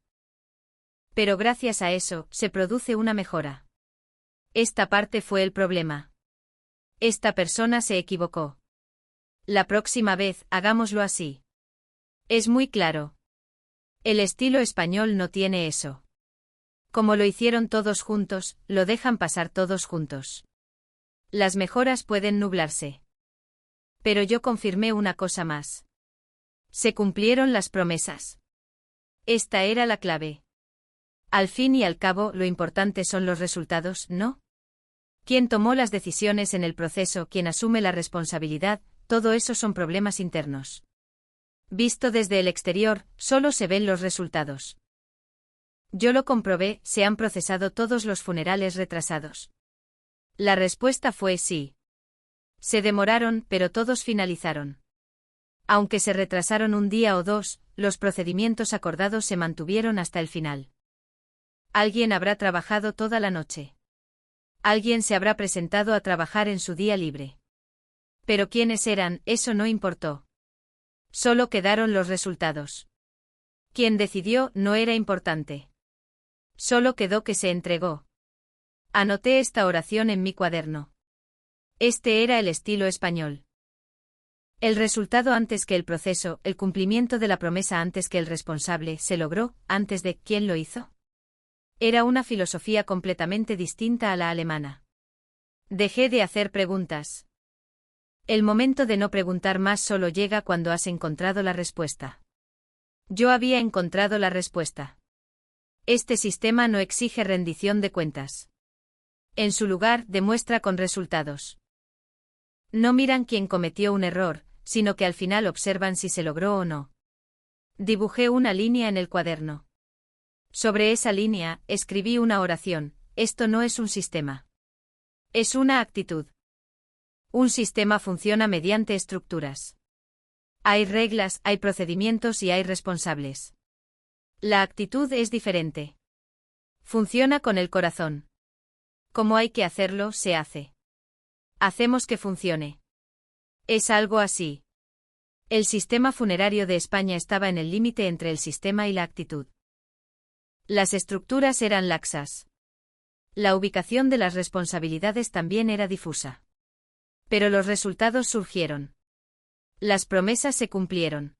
Pero gracias a eso, se produce una mejora. Esta parte fue el problema. Esta persona se equivocó. La próxima vez, hagámoslo así. Es muy claro. El estilo español no tiene eso. Como lo hicieron todos juntos, lo dejan pasar todos juntos. Las mejoras pueden nublarse. Pero yo confirmé una cosa más. Se cumplieron las promesas. Esta era la clave. Al fin y al cabo, lo importante son los resultados, ¿no? ¿Quién tomó las decisiones en el proceso, quién asume la responsabilidad? Todo eso son problemas internos. Visto desde el exterior, solo se ven los resultados. Yo lo comprobé, se han procesado todos los funerales retrasados. La respuesta fue sí. Se demoraron, pero todos finalizaron. Aunque se retrasaron un día o dos, los procedimientos acordados se mantuvieron hasta el final. Alguien habrá trabajado toda la noche. Alguien se habrá presentado a trabajar en su día libre. Pero quiénes eran, eso no importó. Solo quedaron los resultados. Quien decidió no era importante. Solo quedó que se entregó. Anoté esta oración en mi cuaderno. Este era el estilo español. El resultado antes que el proceso, el cumplimiento de la promesa antes que el responsable, se logró, antes de ¿quién lo hizo? Era una filosofía completamente distinta a la alemana. Dejé de hacer preguntas. El momento de no preguntar más solo llega cuando has encontrado la respuesta. Yo había encontrado la respuesta. Este sistema no exige rendición de cuentas. En su lugar, demuestra con resultados. No miran quién cometió un error, sino que al final observan si se logró o no. Dibujé una línea en el cuaderno. Sobre esa línea, escribí una oración: esto no es un sistema. Es una actitud. Un sistema funciona mediante estructuras. Hay reglas, hay procedimientos y hay responsables. La actitud es diferente. Funciona con el corazón. Como hay que hacerlo, se hace. Hacemos que funcione. Es algo así. El sistema funerario de España estaba en el límite entre el sistema y la actitud. Las estructuras eran laxas. La ubicación de las responsabilidades también era difusa. Pero los resultados surgieron. Las promesas se cumplieron.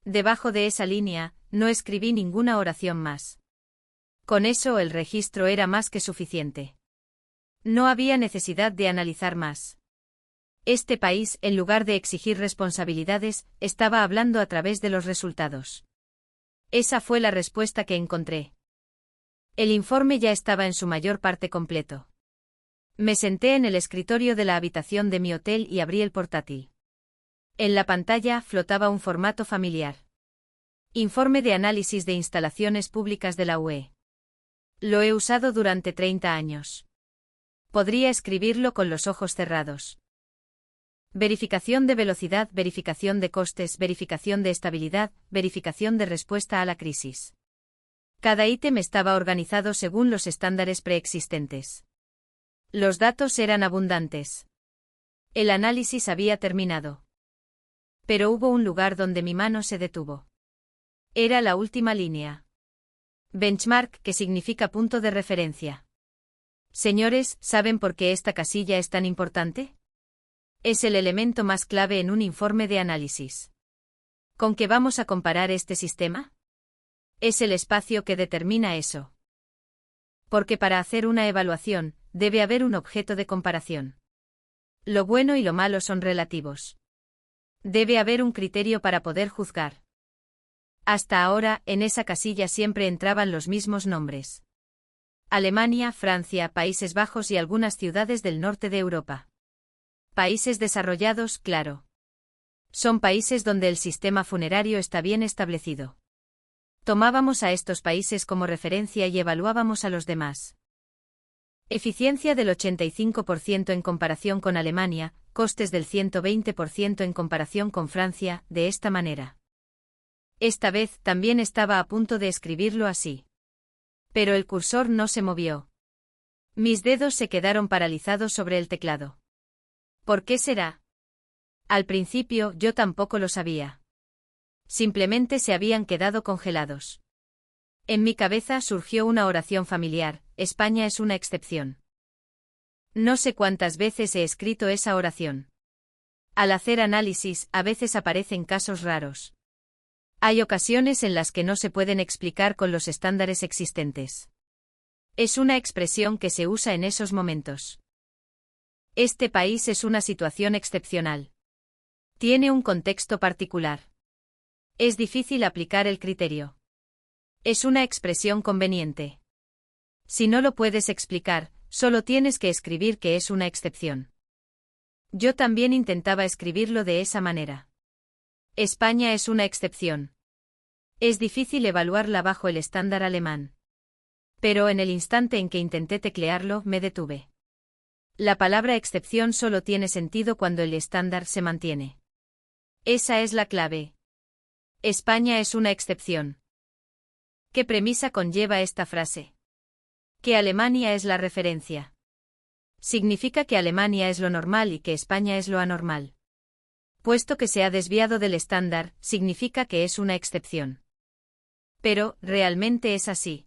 Debajo de esa línea, no escribí ninguna oración más. Con eso el registro era más que suficiente. No había necesidad de analizar más. Este país, en lugar de exigir responsabilidades, estaba hablando a través de los resultados. Esa fue la respuesta que encontré. El informe ya estaba en su mayor parte completo. Me senté en el escritorio de la habitación de mi hotel y abrí el portátil. En la pantalla flotaba un formato familiar. Informe de análisis de instalaciones públicas de la UE. Lo he usado durante 30 años. Podría escribirlo con los ojos cerrados. Verificación de velocidad, verificación de costes, verificación de estabilidad, verificación de respuesta a la crisis. Cada ítem estaba organizado según los estándares preexistentes. Los datos eran abundantes. El análisis había terminado. Pero hubo un lugar donde mi mano se detuvo. Era la última línea. Benchmark, que significa punto de referencia. Señores, ¿saben por qué esta casilla es tan importante? Es el elemento más clave en un informe de análisis. ¿Con qué vamos a comparar este sistema? Es el espacio que determina eso. Porque para hacer una evaluación, debe haber un objeto de comparación. Lo bueno y lo malo son relativos. Debe haber un criterio para poder juzgar. Hasta ahora, en esa casilla siempre entraban los mismos nombres. Alemania, Francia, Países Bajos y algunas ciudades del norte de Europa. Países desarrollados, claro. Son países donde el sistema funerario está bien establecido. Tomábamos a estos países como referencia y evaluábamos a los demás. Eficiencia del 85% en comparación con Alemania, costes del 120% en comparación con Francia, de esta manera. Esta vez también estaba a punto de escribirlo así. Pero el cursor no se movió. Mis dedos se quedaron paralizados sobre el teclado. ¿Por qué será? Al principio yo tampoco lo sabía. Simplemente se habían quedado congelados. En mi cabeza surgió una oración familiar: España es una excepción. No sé cuántas veces he escrito esa oración. Al hacer análisis, a veces aparecen casos raros. Hay ocasiones en las que no se pueden explicar con los estándares existentes. Es una expresión que se usa en esos momentos. Este país es una situación excepcional. Tiene un contexto particular. Es difícil aplicar el criterio. Es una expresión conveniente. Si no lo puedes explicar, solo tienes que escribir que es una excepción. Yo también intentaba escribirlo de esa manera. España es una excepción. Es difícil evaluarla bajo el estándar alemán. Pero en el instante en que intenté teclearlo, me detuve. La palabra excepción solo tiene sentido cuando el estándar se mantiene. Esa es la clave. España es una excepción. ¿Qué premisa conlleva esta frase? Que Alemania es la referencia. Significa que Alemania es lo normal y que España es lo anormal. Puesto que se ha desviado del estándar, significa que es una excepción. Pero, ¿realmente es así?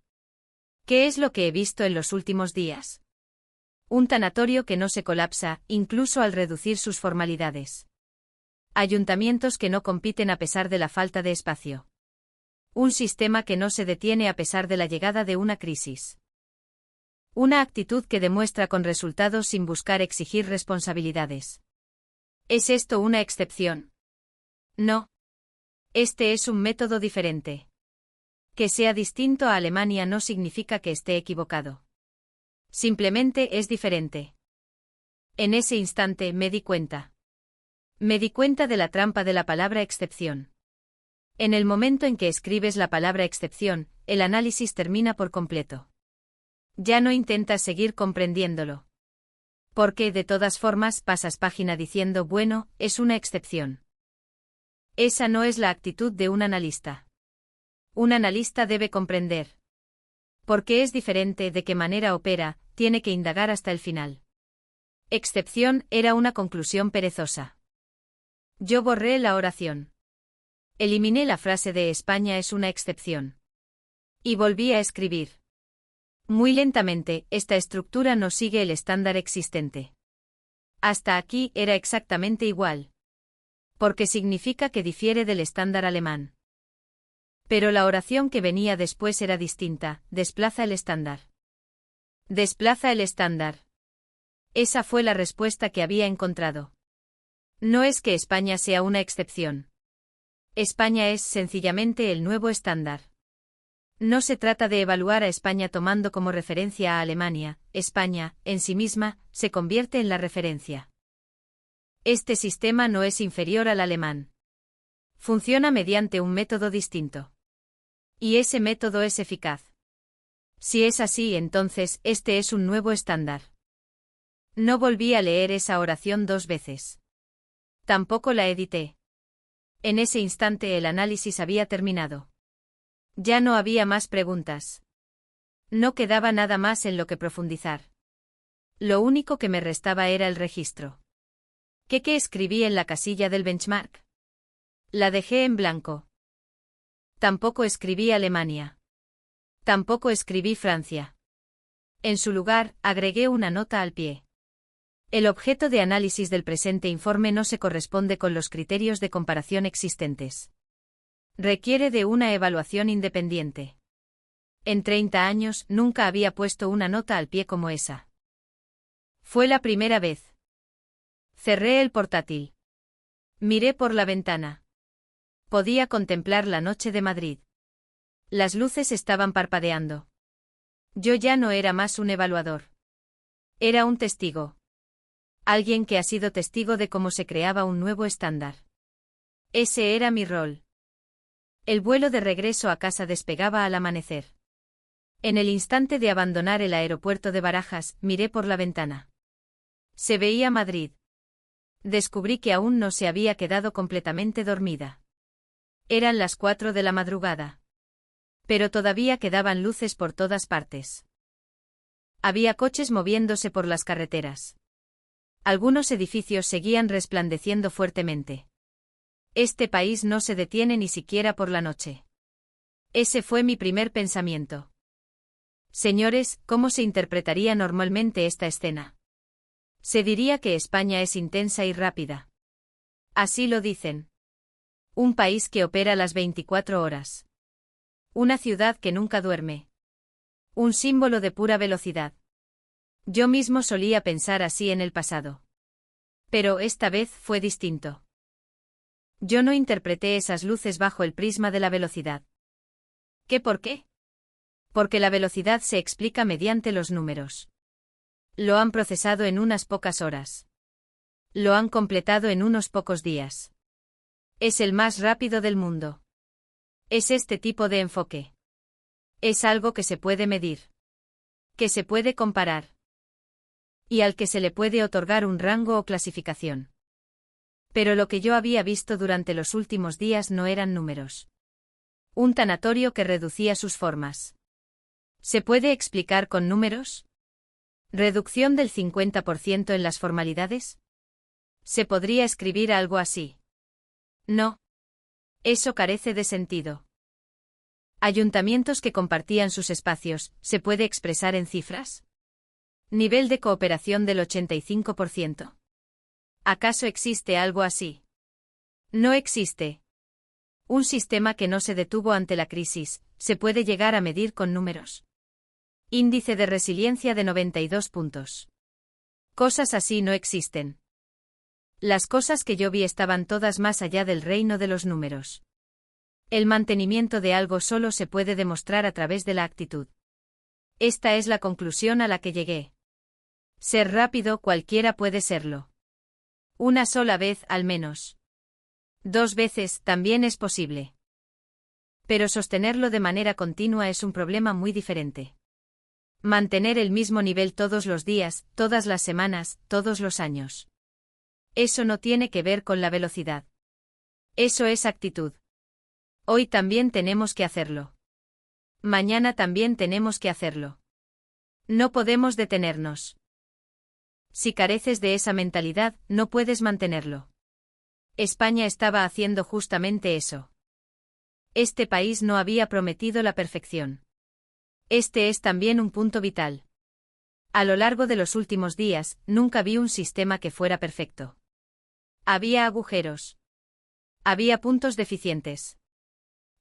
¿Qué es lo que he visto en los últimos días? Un tanatorio que no se colapsa, incluso al reducir sus formalidades. Ayuntamientos que no compiten a pesar de la falta de espacio. Un sistema que no se detiene a pesar de la llegada de una crisis. Una actitud que demuestra con resultados sin buscar exigir responsabilidades. ¿Es esto una excepción? No. Este es un método diferente. Que sea distinto a Alemania no significa que esté equivocado. Simplemente es diferente. En ese instante me di cuenta. Me di cuenta de la trampa de la palabra excepción. En el momento en que escribes la palabra excepción, el análisis termina por completo. Ya no intentas seguir comprendiéndolo. Porque, de todas formas, pasas página diciendo, bueno, es una excepción. Esa no es la actitud de un analista. Un analista debe comprender. Porque es diferente de qué manera opera, tiene que indagar hasta el final. Excepción era una conclusión perezosa. Yo borré la oración. Eliminé la frase de España es una excepción. Y volví a escribir. Muy lentamente, esta estructura no sigue el estándar existente. Hasta aquí era exactamente igual. Porque significa que difiere del estándar alemán. Pero la oración que venía después era distinta, desplaza el estándar. Desplaza el estándar. Esa fue la respuesta que había encontrado. No es que España sea una excepción. España es sencillamente el nuevo estándar. No se trata de evaluar a España tomando como referencia a Alemania, España, en sí misma, se convierte en la referencia. Este sistema no es inferior al alemán. Funciona mediante un método distinto. Y ese método es eficaz. Si es así, entonces, este es un nuevo estándar. No volví a leer esa oración 2 veces. Tampoco la edité. En ese instante el análisis había terminado. Ya no había más preguntas. No quedaba nada más en lo que profundizar. Lo único que me restaba era el registro. ¿Qué escribí en la casilla del benchmark? La dejé en blanco. Tampoco escribí Alemania. Tampoco escribí Francia. En su lugar, agregué una nota al pie. El objeto de análisis del presente informe no se corresponde con los criterios de comparación existentes. Requiere de una evaluación independiente. En 30 años nunca había puesto una nota al pie como esa. Fue la primera vez. Cerré el portátil. Miré por la ventana. Podía contemplar la noche de Madrid. Las luces estaban parpadeando. Yo ya no era más un evaluador. Era un testigo. Alguien que ha sido testigo de cómo se creaba un nuevo estándar. Ese era mi rol. El vuelo de regreso a casa despegaba al amanecer. En el instante de abandonar el aeropuerto de Barajas, miré por la ventana. Se veía Madrid. Descubrí que aún no se había quedado completamente dormida. Eran las 4 de la madrugada. Pero todavía quedaban luces por todas partes. Había coches moviéndose por las carreteras. Algunos edificios seguían resplandeciendo fuertemente. Este país no se detiene ni siquiera por la noche. Ese fue mi primer pensamiento. Señores, ¿cómo se interpretaría normalmente esta escena? Se diría que España es intensa y rápida. Así lo dicen. Un país que opera las 24 horas. Una ciudad que nunca duerme. Un símbolo de pura velocidad. Yo mismo solía pensar así en el pasado. Pero esta vez fue distinto. Yo no interpreté esas luces bajo el prisma de la velocidad. ¿Qué por qué? Porque la velocidad se explica mediante los números. Lo han procesado en unas pocas horas. Lo han completado en unos pocos días. Es el más rápido del mundo. Es este tipo de enfoque. Es algo que se puede medir. Que se puede comparar. Y al que se le puede otorgar un rango o clasificación. Pero lo que yo había visto durante los últimos días no eran números. Un tanatorio que reducía sus formas. ¿Se puede explicar con números? ¿Reducción del 50% en las formalidades? ¿Se podría escribir algo así? No. Eso carece de sentido. Ayuntamientos que compartían sus espacios, ¿se puede expresar en cifras? Nivel de cooperación del 85%. ¿Acaso existe algo así? No existe. Un sistema que no se detuvo ante la crisis, se puede llegar a medir con números. Índice de resiliencia de 92 puntos. Cosas así no existen. Las cosas que yo vi estaban todas más allá del reino de los números. El mantenimiento de algo solo se puede demostrar a través de la actitud. Esta es la conclusión a la que llegué. Ser rápido cualquiera puede serlo. Una sola vez al menos. 2 veces también es posible. Pero sostenerlo de manera continua es un problema muy diferente. Mantener el mismo nivel todos los días, todas las semanas, todos los años. Eso no tiene que ver con la velocidad. Eso es actitud. Hoy también tenemos que hacerlo. Mañana también tenemos que hacerlo. No podemos detenernos. Si careces de esa mentalidad, no puedes mantenerlo. España estaba haciendo justamente eso. Este país no había prometido la perfección. Este es también un punto vital. A lo largo de los últimos días, nunca vi un sistema que fuera perfecto. Había agujeros. Había puntos deficientes.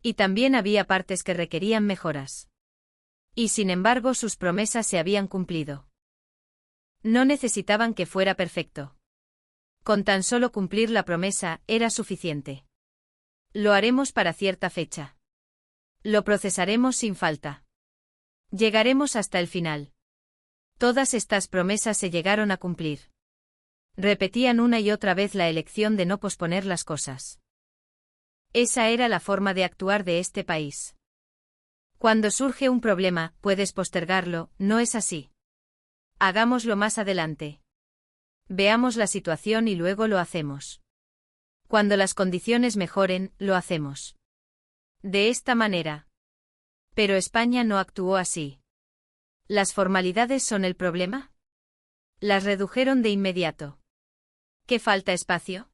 Y también había partes que requerían mejoras. Y sin embargo sus promesas se habían cumplido. No necesitaban que fuera perfecto. Con tan solo cumplir la promesa, era suficiente. Lo haremos para cierta fecha. Lo procesaremos sin falta. Llegaremos hasta el final. Todas estas promesas se llegaron a cumplir. Repetían una y otra vez la elección de no posponer las cosas. Esa era la forma de actuar de este país. Cuando surge un problema, puedes postergarlo, no es así. Hagámoslo más adelante. Veamos la situación y luego lo hacemos. Cuando las condiciones mejoren, lo hacemos. De esta manera. Pero España no actuó así. ¿Las formalidades son el problema? Las redujeron de inmediato. ¿Qué falta espacio?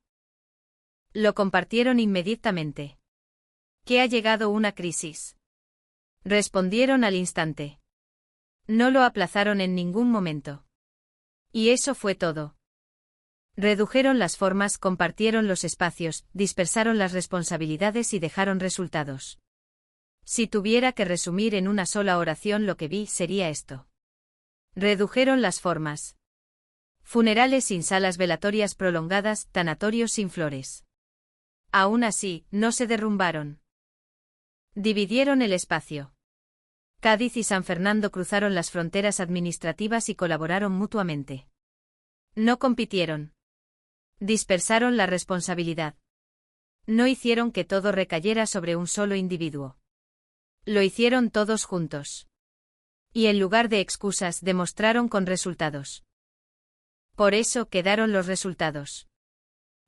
Lo compartieron inmediatamente. ¿Que ha llegado una crisis? Respondieron al instante. No lo aplazaron en ningún momento. Y eso fue todo. Redujeron las formas, compartieron los espacios, dispersaron las responsabilidades y dejaron resultados. Si tuviera que resumir en una sola oración lo que vi, sería esto. Redujeron las formas. Funerales sin salas velatorias prolongadas, tanatorios sin flores. Aún así, no se derrumbaron. Dividieron el espacio. Cádiz y San Fernando cruzaron las fronteras administrativas y colaboraron mutuamente. No compitieron. Dispersaron la responsabilidad. No hicieron que todo recayera sobre un solo individuo. Lo hicieron todos juntos. Y en lugar de excusas, demostraron con resultados. Por eso quedaron los resultados.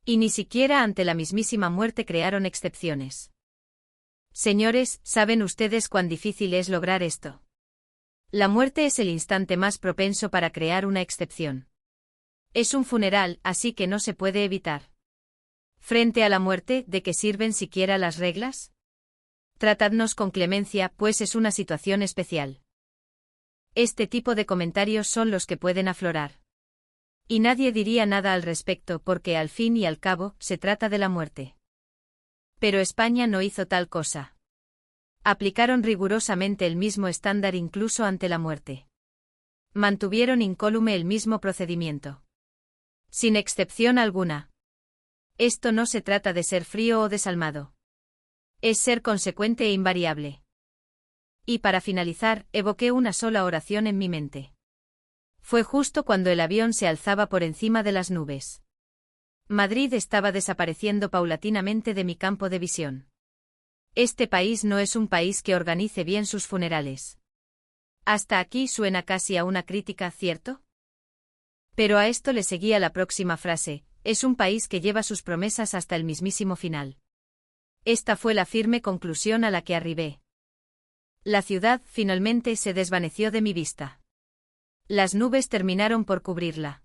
Y ni siquiera ante la mismísima muerte crearon excepciones. Señores, ¿saben ustedes cuán difícil es lograr esto? La muerte es el instante más propenso para crear una excepción. Es un funeral, así que no se puede evitar. Frente a la muerte, ¿de qué sirven siquiera las reglas? Tratadnos con clemencia, pues es una situación especial. Este tipo de comentarios son los que pueden aflorar. Y nadie diría nada al respecto porque al fin y al cabo, se trata de la muerte. Pero España no hizo tal cosa. Aplicaron rigurosamente el mismo estándar incluso ante la muerte. Mantuvieron incólume el mismo procedimiento. Sin excepción alguna. Esto no se trata de ser frío o desalmado. Es ser consecuente e invariable. Y para finalizar, evoqué una sola oración en mi mente. Fue justo cuando el avión se alzaba por encima de las nubes. Madrid estaba desapareciendo paulatinamente de mi campo de visión. Este país no es un país que organice bien sus funerales. Hasta aquí suena casi a una crítica, ¿cierto? Pero a esto le seguía la próxima frase: es un país que lleva sus promesas hasta el mismísimo final. Esta fue la firme conclusión a la que arribé. La ciudad, finalmente, se desvaneció de mi vista. Las nubes terminaron por cubrirla.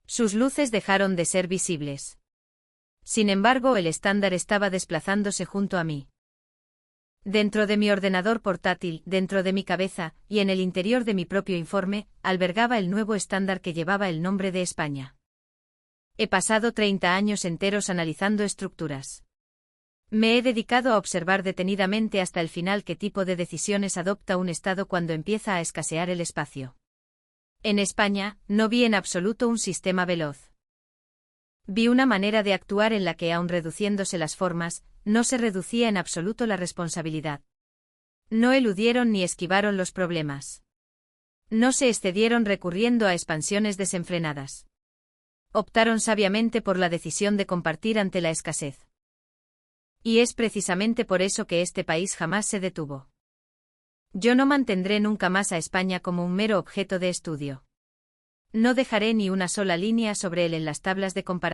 Sus luces dejaron de ser visibles. Sin embargo, el estándar estaba desplazándose junto a mí. Dentro de mi ordenador portátil, dentro de mi cabeza, y en el interior de mi propio informe, albergaba el nuevo estándar que llevaba el nombre de España. He pasado 30 años enteros analizando estructuras. Me he dedicado a observar detenidamente hasta el final qué tipo de decisiones adopta un Estado cuando empieza a escasear el espacio. En España, no vi en absoluto un sistema veloz. Vi una manera de actuar en la que, aun reduciéndose las formas, no se reducía en absoluto la responsabilidad. No eludieron ni esquivaron los problemas. No se excedieron recurriendo a expansiones desenfrenadas. Optaron sabiamente por la decisión de compartir ante la escasez. Y es precisamente por eso que este país jamás se detuvo. Yo no mantendré nunca más a España como un mero objeto de estudio. No dejaré ni una sola línea sobre él en las tablas de comparación.